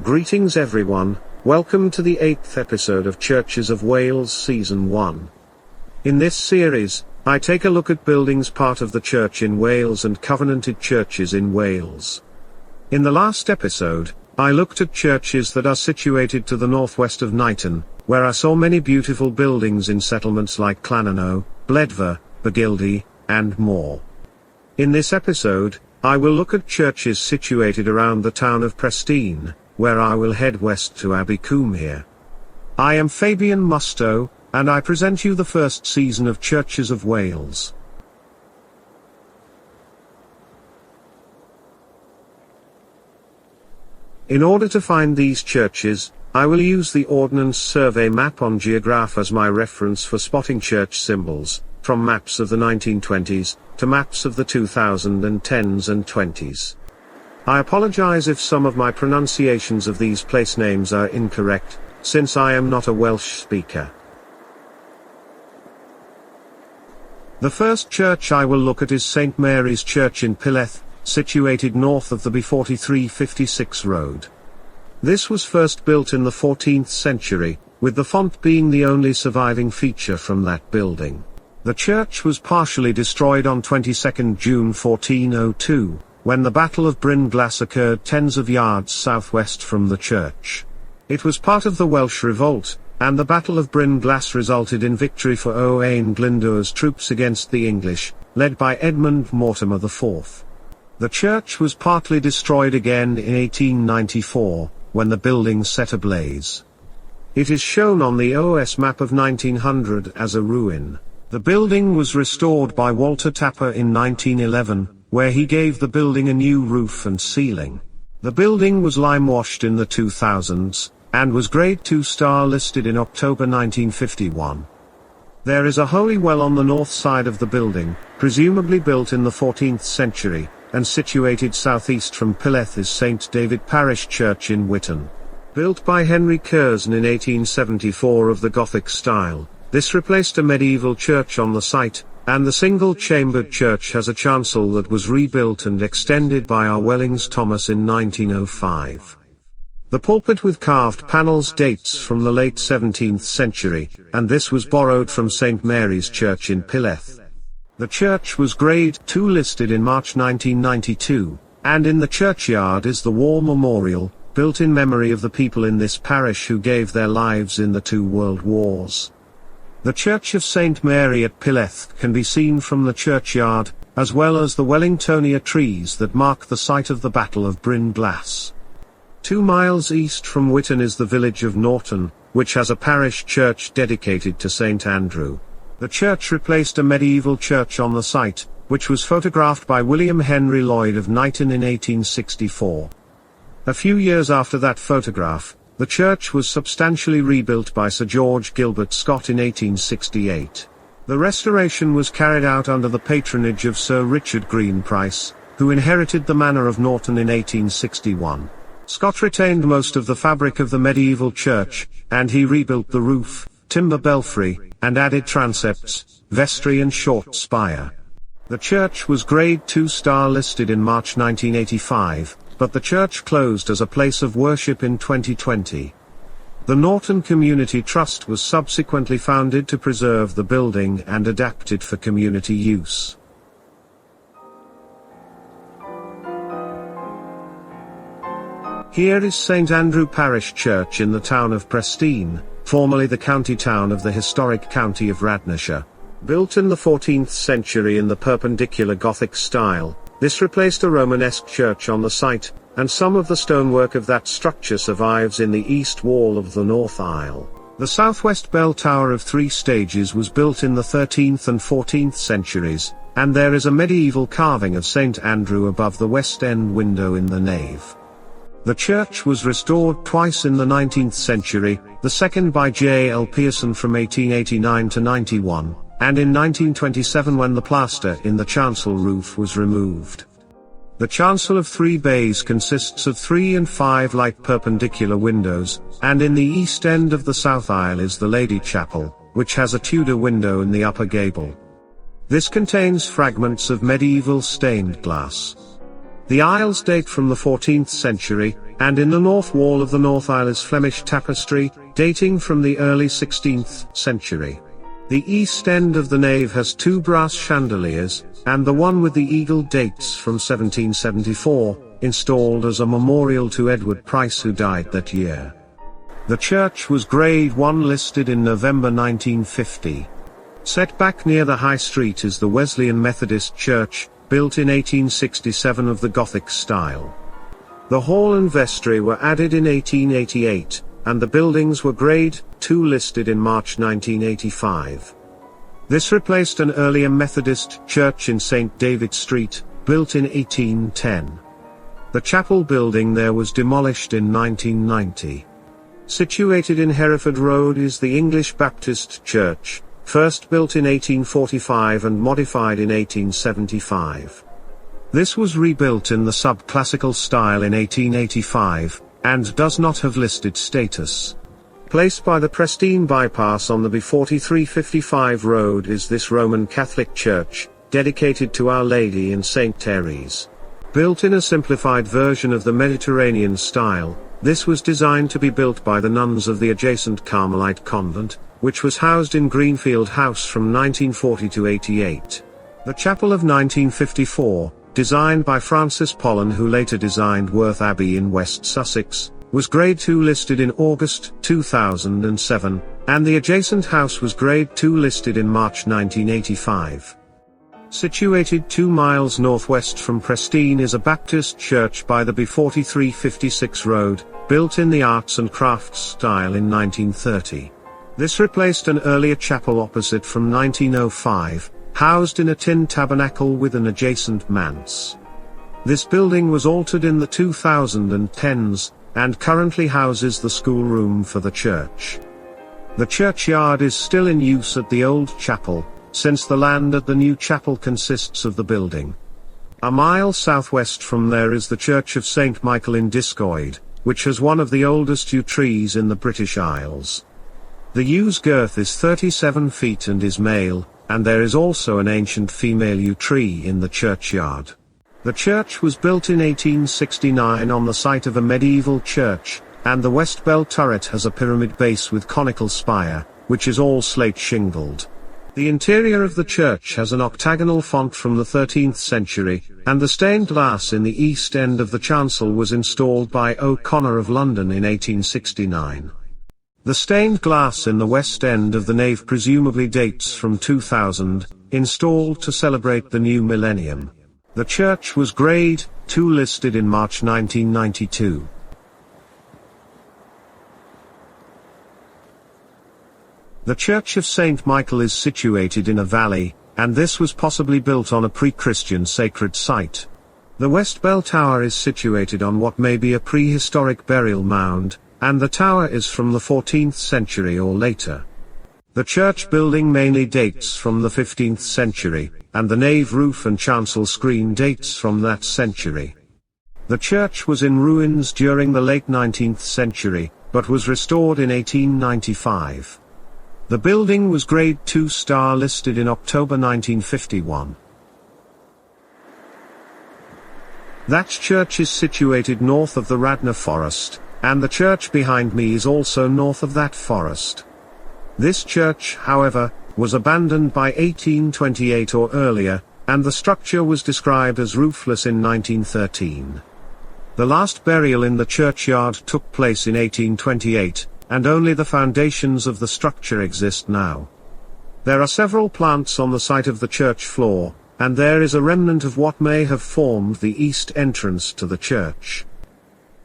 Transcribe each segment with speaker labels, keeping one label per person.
Speaker 1: Greetings everyone, welcome to the 8th episode of Churches of Wales Season 1. In this series, I take a look at buildings part of the Church in Wales and covenanted churches in Wales. In the last episode, I looked at churches that are situated to the northwest of Knighton, where I saw many beautiful buildings in settlements like Llanano, Bledvar, Bagildy, and more. In this episode, I will look at churches situated around the town of Presteigne, where I will head west to Abbey Cwmhere. I am Fabian Musto, and I present you the first season of Churches of Wales. In order to find these churches, I will use the Ordnance Survey map on Geograph as my reference for spotting church symbols, from maps of the 1920s, to maps of the 2010s and 20s. I apologize if some of my pronunciations of these place names are incorrect, since I am not a Welsh speaker. The first church I will look at is St. Mary's Church in Pilleth, situated north of the B4356 road. This was first built in the 14th century, with the font being the only surviving feature from that building. The church was partially destroyed on 22 June 1402, when the Battle of Bryn Glas occurred tens of yards southwest from the church. It was part of the Welsh Revolt, and the Battle of Bryn Glas resulted in victory for Owain Glyndwr's troops against the English, led by Edmund Mortimer IV. The church was partly destroyed again in 1894, when the building set ablaze. It is shown on the OS map of 1900 as a ruin. The building was restored by Walter Tapper in 1911, where he gave the building a new roof and ceiling. The building was limewashed in the 2000s, and was Grade 2 star listed in October 1951. There is a holy well on the north side of the building, presumably built in the 14th century, and situated southeast from Pilleth is St. David Parish Church in Witton. Built by Henry Curzon in 1874 of the Gothic style, this replaced a medieval church on the site, and the single-chambered church has a chancel that was rebuilt and extended by R. Wellings Thomas in 1905. The pulpit with carved panels dates from the late 17th century, and this was borrowed from St. Mary's Church in Pilleth. The church was Grade 2 listed in March 1992, and in the churchyard is the War Memorial, built in memory of the people in this parish who gave their lives in the two world wars. The Church of St. Mary at Pilleth can be seen from the churchyard, as well as the Wellingtonia trees that mark the site of the Battle of Bryn Glas. 2 miles east from Witton is the village of Norton, which has a parish church dedicated to St. Andrew. The church replaced a medieval church on the site, which was photographed by William Henry Lloyd of Knighton in 1864. A few years after that photograph, the church was substantially rebuilt by Sir George Gilbert Scott in 1868. The restoration was carried out under the patronage of Sir Richard Green Price, who inherited the manor of Norton in 1861. Scott retained most of the fabric of the medieval church, and he rebuilt the roof, timber belfry, and added transepts, vestry and short spire. The church was Grade 2 star listed in March 1985, but the church closed as a place of worship in 2020. The Norton Community Trust was subsequently founded to preserve the building and adapt it for community use. Here is St. Andrew Parish Church in the town of Presteigne, formerly the county town of the historic county of Radnorshire. Built in the 14th century in the Perpendicular Gothic style, this replaced a Romanesque church on the site, and some of the stonework of that structure survives in the east wall of the north aisle. The southwest bell tower of 3 stages was built in the 13th and 14th centuries, and there is a medieval carving of St. Andrew above the west end window in the nave. The church was restored twice in the 19th century, the second by J. L. Pearson from 1889 to 91, and in 1927 when the plaster in the chancel roof was removed. The chancel of 3 bays consists of 3 and 5 light perpendicular windows, and in the east end of the south aisle is the Lady Chapel, which has a Tudor window in the upper gable. This contains fragments of medieval stained glass. The aisles date from the 14th century, and in the north wall of the north aisle is Flemish tapestry, dating from the early 16th century. The east end of the nave has two brass chandeliers, and the one with the eagle dates from 1774, installed as a memorial to Edward Price, who died that year. The church was Grade 1 listed in November 1950. Set back near the High Street is the Wesleyan Methodist Church, built in 1867 of the Gothic style. The hall and vestry were added in 1888, and the buildings were Grade 2 listed in March 1985. This replaced an earlier Methodist church in St. David Street, built in 1810. The chapel building there was demolished in 1990. Situated in Hereford Road is the English Baptist Church, first built in 1845 and modified in 1875. This was rebuilt in the sub-classical style in 1885, and does not have listed status. Placed by the Prestine bypass on the B4355 road is this Roman Catholic church, dedicated to Our Lady and St. Therese. Built in a simplified version of the Mediterranean style, this was designed to be built by the nuns of the adjacent Carmelite convent, which was housed in Greenfield House from 1940 to 88. The chapel of 1954, designed by Francis Pollen, who later designed Worth Abbey in West Sussex, was Grade 2 listed in August 2007, and the adjacent house was Grade 2 listed in March 1985. Situated 2 miles northwest from Prestine is a Baptist church by the B4356 road, built in the arts and crafts style in 1930. This replaced an earlier chapel opposite from 1905, housed in a tin tabernacle with an adjacent manse. This building was altered in the 2010s, and currently houses the schoolroom for the church. The churchyard is still in use at the old chapel, since the land at the new chapel consists of the building. A mile southwest from there is the Church of St. Michael in Discoid, which has one of the oldest yew trees in the British Isles. The yew's girth is 37 feet and is male, and there is also an ancient female yew tree in the churchyard. The church was built in 1869 on the site of a medieval church, and the west bell turret has a pyramid base with conical spire, which is all slate shingled. The interior of the church has an octagonal font from the 13th century, and the stained glass in the east end of the chancel was installed by O'Connor of London in 1869. The stained glass in the west end of the nave presumably dates from 2000, installed to celebrate the new millennium. The church was Grade 2 listed in March 1992. The Church of St. Michael is situated in a valley, and this was possibly built on a pre-Christian sacred site. The west bell tower is situated on what may be a prehistoric burial mound, and the tower is from the 14th century or later. The church building mainly dates from the 15th century, and the nave roof and chancel screen dates from that century. The church was in ruins during the late 19th century, but was restored in 1895. The building was Grade 2 star listed in October 1951. That church is situated north of the Radnor Forest, and the church behind me is also north of that forest. This church, however, was abandoned by 1828 or earlier, and the structure was described as roofless in 1913. The last burial in the churchyard took place in 1828, and only the foundations of the structure exist now. There are several plants on the site of the church floor, and there is a remnant of what may have formed the east entrance to the church.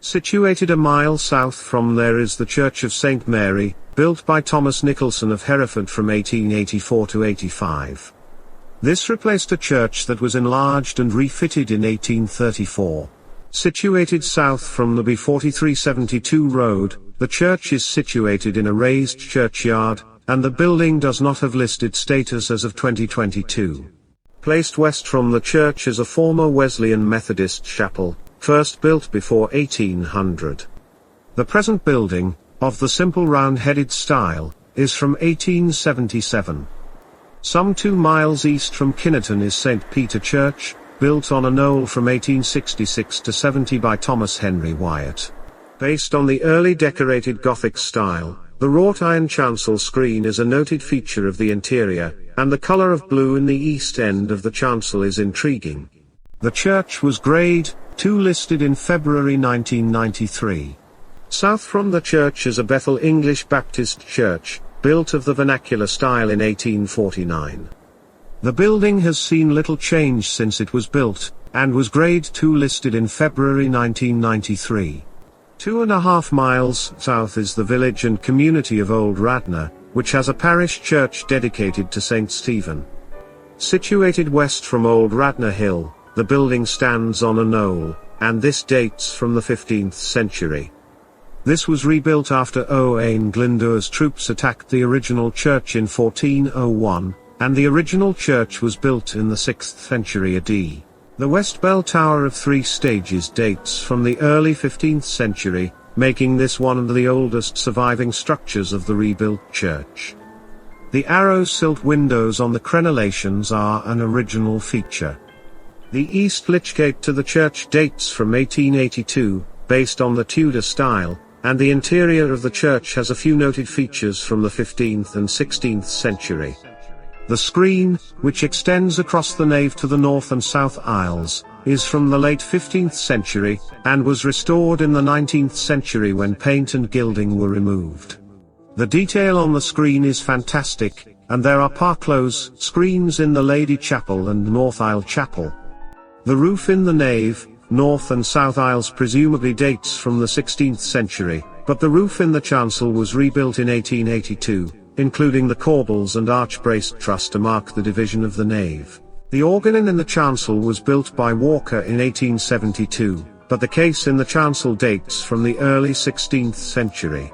Speaker 1: Situated a mile south from there is the Church of St. Mary, built by Thomas Nicholson of Hereford from 1884 to 85. This replaced a church that was enlarged and refitted in 1834. Situated south from the B4372 road, the church is situated in a raised churchyard, and the building does not have listed status as of 2022. Placed west from the church is a former Wesleyan Methodist chapel, first built before 1800. The present building, of the simple round-headed style, is from 1877. Some 2 miles east from Kinnerton is St. Peter Church, built on a knoll from 1866 to 70 by Thomas Henry Wyatt. Based on the early decorated Gothic style, the wrought iron chancel screen is a noted feature of the interior, and the color of blue in the east end of the chancel is intriguing. The church was Grade II listed in February 1993. South from the church is a Bethel English Baptist church, built of the vernacular style in 1849. The building has seen little change since it was built, and was Grade II listed in February 1993. 2.5 miles south is the village and community of Old Radnor, which has a parish church dedicated to St. Stephen. Situated west from Old Radnor Hill, the building stands on a knoll, and this dates from the 15th century. This was rebuilt after Owain Glyndwr's troops attacked the original church in 1401, and the original church was built in the 6th century AD. The west bell tower of 3 stages dates from the early 15th century, making this one of the oldest surviving structures of the rebuilt church. The arrow silt windows on the crenellations are an original feature. The east lychgate to the church dates from 1882, based on the Tudor style, and the interior of the church has a few noted features from the 15th and 16th century. The screen, which extends across the nave to the north and south aisles, is from the late 15th century, and was restored in the 19th century when paint and gilding were removed. The detail on the screen is fantastic, and there are parclose screens in the Lady Chapel and North Aisle Chapel. The roof in the nave, north and south aisles presumably dates from the 16th century, but the roof in the chancel was rebuilt in 1882. Including the corbels and arch-braced truss to mark the division of the nave. The organ in the chancel was built by Walker in 1872, but the case in the chancel dates from the early 16th century.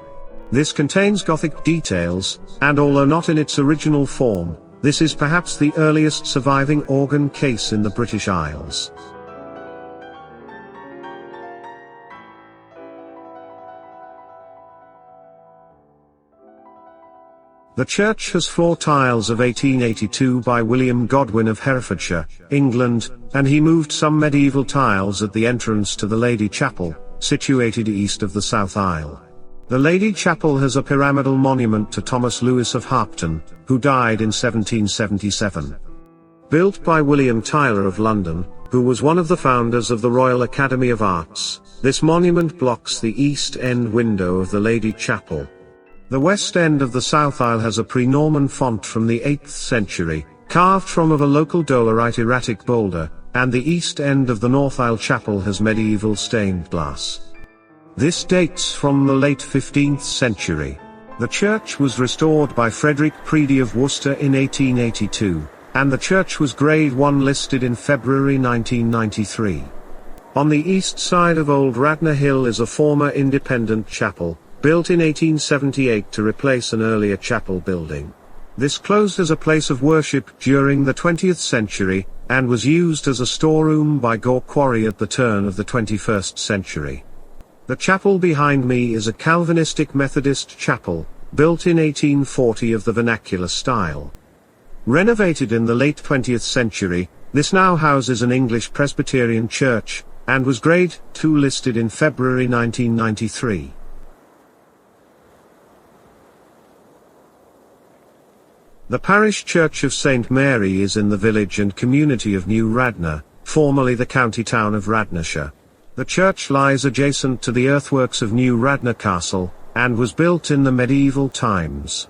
Speaker 1: This contains Gothic details, and although not in its original form, this is perhaps the earliest surviving organ case in the British Isles. The church has floor tiles of 1882 by William Godwin of Herefordshire, England, and he moved some medieval tiles at the entrance to the Lady Chapel, situated east of the south aisle. The Lady Chapel has a pyramidal monument to Thomas Lewis of Harpton, who died in 1777. Built by William Tyler of London, who was one of the founders of the Royal Academy of Arts, this monument blocks the east end window of the Lady Chapel. The west end of the south aisle has a pre-Norman font from the 8th century, carved from a local dolerite erratic boulder, and the east end of the north aisle chapel has medieval stained glass. This dates from the late 15th century. The church was restored by Frederick Preedy of Worcester in 1882, and the church was Grade I listed in February 1993. On the east side of Old Radnor Hill is a former independent chapel, built in 1878 to replace an earlier chapel building. This closed as a place of worship during the 20th century, and was used as a storeroom by Gore Quarry at the turn of the 21st century. The chapel behind me is a Calvinistic Methodist chapel, built in 1840 of the vernacular style. Renovated in the late 20th century, this now houses an English Presbyterian church, and was Grade II listed in February 1993. The parish church of St. Mary is in the village and community of New Radnor, formerly the county town of Radnorshire. The church lies adjacent to the earthworks of New Radnor Castle, and was built in the medieval times.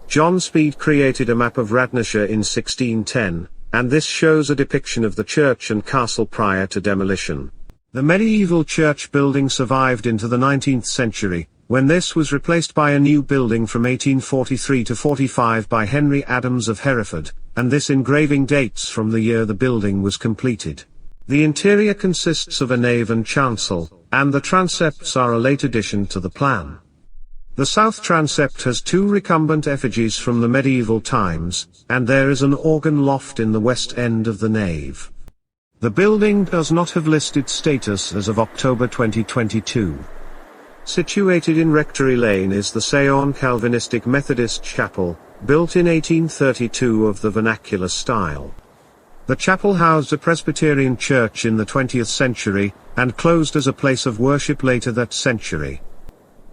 Speaker 1: John Speed created a map of Radnorshire in 1610, and this shows a depiction of the church and castle prior to demolition. The medieval church building survived into the 19th century, when this was replaced by a new building from 1843 to 45 by Henry Adams of Hereford, and this engraving dates from the year the building was completed. The interior consists of a nave and chancel, and the transepts are a late addition to the plan. The south transept has 2 recumbent effigies from the medieval times, and there is an organ loft in the west end of the nave. The building does not have listed status as of October 2022. Situated in Rectory Lane is the Sion Calvinistic Methodist Chapel, built in 1832 of the vernacular style. The chapel housed a Presbyterian church in the 20th century, and closed as a place of worship later that century.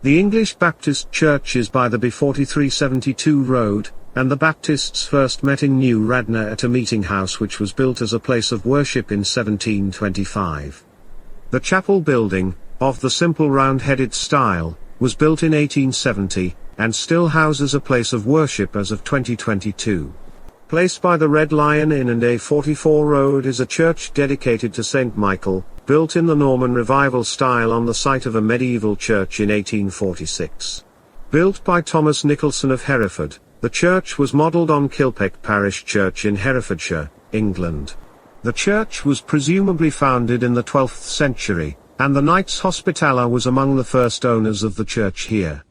Speaker 1: The English Baptist Church is by the B4372 road, and the Baptists first met in New Radnor at a meeting house which was built as a place of worship in 1725. The chapel building, of the simple round-headed style, was built in 1870, and still houses a place of worship as of 2022. Placed by the Red Lion Inn and A44 Road is a church dedicated to St. Michael, built in the Norman Revival style on the site of a medieval church in 1846. Built by Thomas Nicholson of Hereford, the church was modelled on Kilpeck Parish Church in Herefordshire, England. The church was presumably founded in the 12th century, and the Knights Hospitaller was among the first owners of the church here.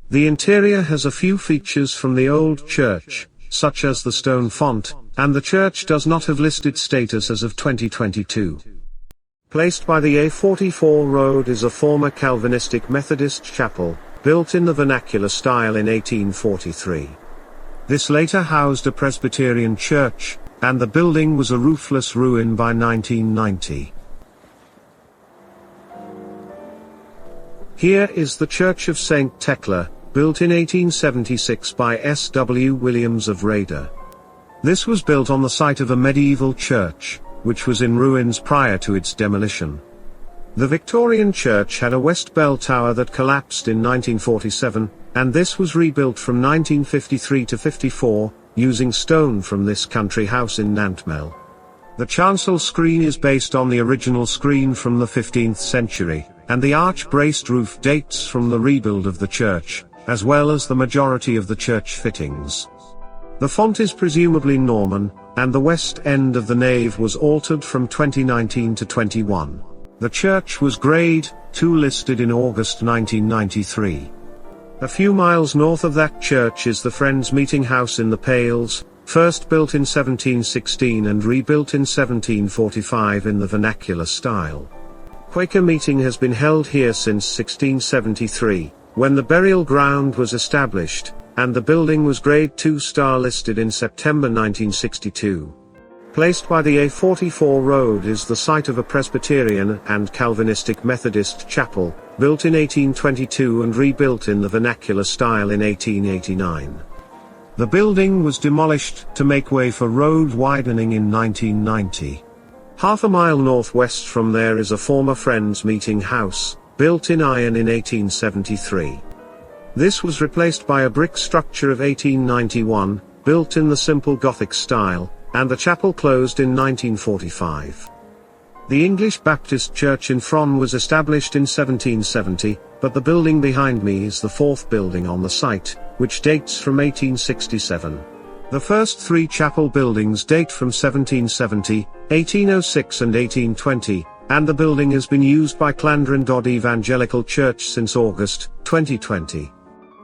Speaker 1: The interior has a few features from the old church, such as the stone font, and the church does not have listed status as of 2022. Placed by the A44 road is a former Calvinistic Methodist chapel, built in the vernacular style in 1843. This later housed a Presbyterian church, and the building was a roofless ruin by 1990. Here is the Church of St. Thecla, built in 1876 by S. W. Williams of Rader. This was built on the site of a medieval church, which was in ruins prior to its demolition. The Victorian church had a west bell tower that collapsed in 1947, and this was rebuilt from 1953 to 54, using stone from this country house in Nantmel. The chancel screen is based on the original screen from the 15th century, and the arch-braced roof dates from the rebuild of the church, as well as the majority of the church fittings. The font is presumably Norman, and the west end of the nave was altered from 2019 to 21. The church was Grade II listed in August 1993. A few miles north of that church is the Friends Meeting House in the Pales, first built in 1716 and rebuilt in 1745 in the vernacular style. Quaker meeting has been held here since 1673, when the burial ground was established, and the building was Grade II star listed in September 1962. Placed by the A44 road is the site of a Presbyterian and Calvinistic Methodist chapel, built in 1822 and rebuilt in the vernacular style in 1889. The building was demolished to make way for road widening in 1990. Half a mile northwest from there is a former Friends Meeting House, built in iron in 1873. This was replaced by a brick structure of 1891, built in the simple Gothic style, and the chapel closed in 1945. The English Baptist Church in Fron was established in 1770, but the building behind me is the fourth building on the site, which dates from 1867. The first three chapel buildings date from 1770, 1806 and 1820, and the building has been used by Clandrindod Evangelical Church since August 2020.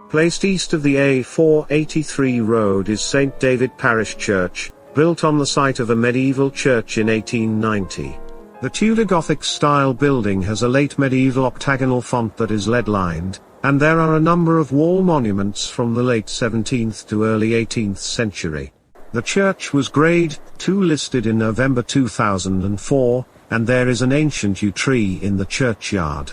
Speaker 1: Placed east of the A483 road is St. David Parish Church, built on the site of a medieval church in 1890. The Tudor Gothic-style building has a late medieval octagonal font that is lead-lined, and there are a number of wall monuments from the late 17th to early 18th century. The church was Grade II listed in November 2004, and there is an ancient yew tree in the churchyard.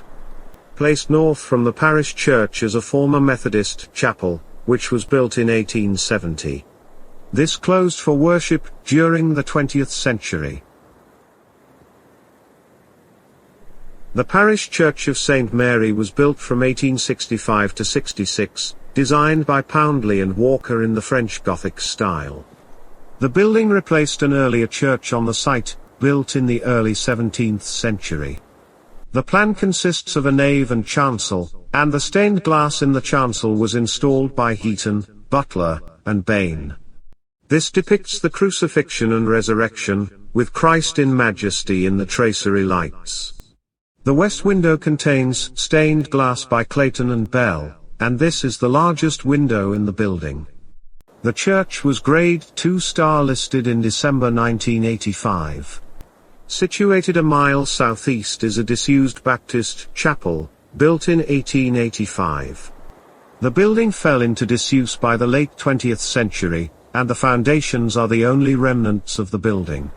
Speaker 1: Placed north from the parish church is a former Methodist chapel, which was built in 1870. This closed for worship during the 20th century. The parish church of St. Mary was built from 1865 to 66, designed by Poundley and Walker in the French Gothic style. The building replaced an earlier church on the site, built in the early 17th century. The plan consists of a nave and chancel, and the stained glass in the chancel was installed by Heaton, Butler, and Bain. This depicts the crucifixion and resurrection, with Christ in majesty in the tracery lights. The west window contains stained glass by Clayton and Bell, and this is the largest window in the building. The church was Grade II star listed in December 1985. Situated a mile southeast is a disused Baptist chapel, built in 1885. The building fell into disuse by the late 20th century, and the foundations are the only remnants of the building.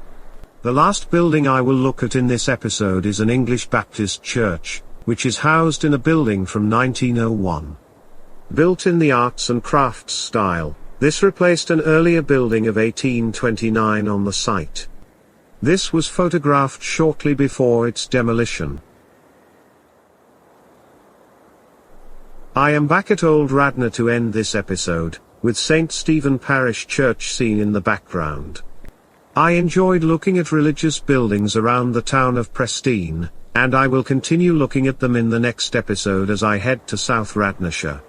Speaker 1: The last building I will look at in this episode is an English Baptist church, which is housed in a building from 1901. Built in the arts and crafts style, this replaced an earlier building of 1829 on the site. This was photographed shortly before its demolition. I am back at Old Radnor to end this episode, with St. Stephen Parish Church seen in the background. I enjoyed looking at religious buildings around the town of Prestine, and I will continue looking at them in the next episode as I head to South Radnorshire.